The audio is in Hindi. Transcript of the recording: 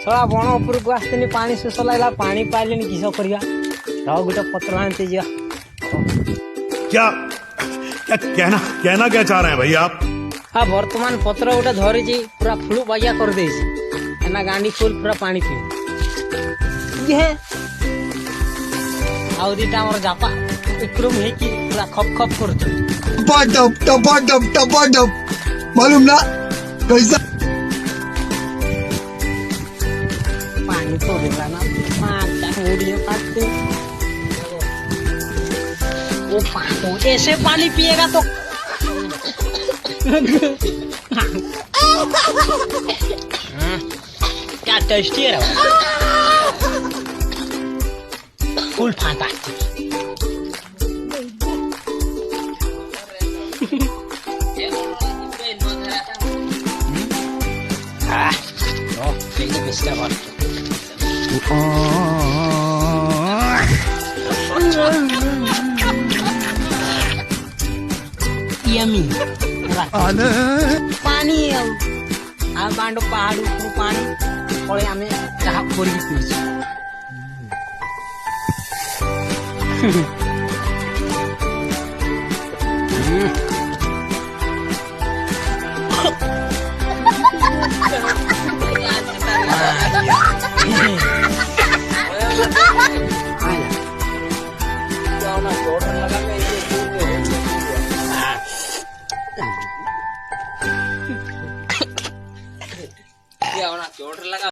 शला बण उपरକୁ ଆସିନି पानी ଶୋଷ ଲାଗିଲା पानी पाइलेନି किस करिया रह गोटे पत्र आनते जिया क्या क्या कहना क्या चाह रहे हैं भाई आप? हाँ वर्तमान पत्र गोटे धरी पूरा फुल बाजिया कर दे गांडी फुल पूरा पानी पी ये आउ दीटा मोर जापा इक्रुम है कि पूरा खप खप कर टपाटप मालूम ना कैसा पानी तो होगा ना पाते वो ऐसे पानी पिएगा तो क्या टेस्टी है फुल फैंटास्टिक यमी पानी आ बांडो पहाड़ ऊपर पानी पड़े आमे जहाँ बोरी पीछे चोट लगा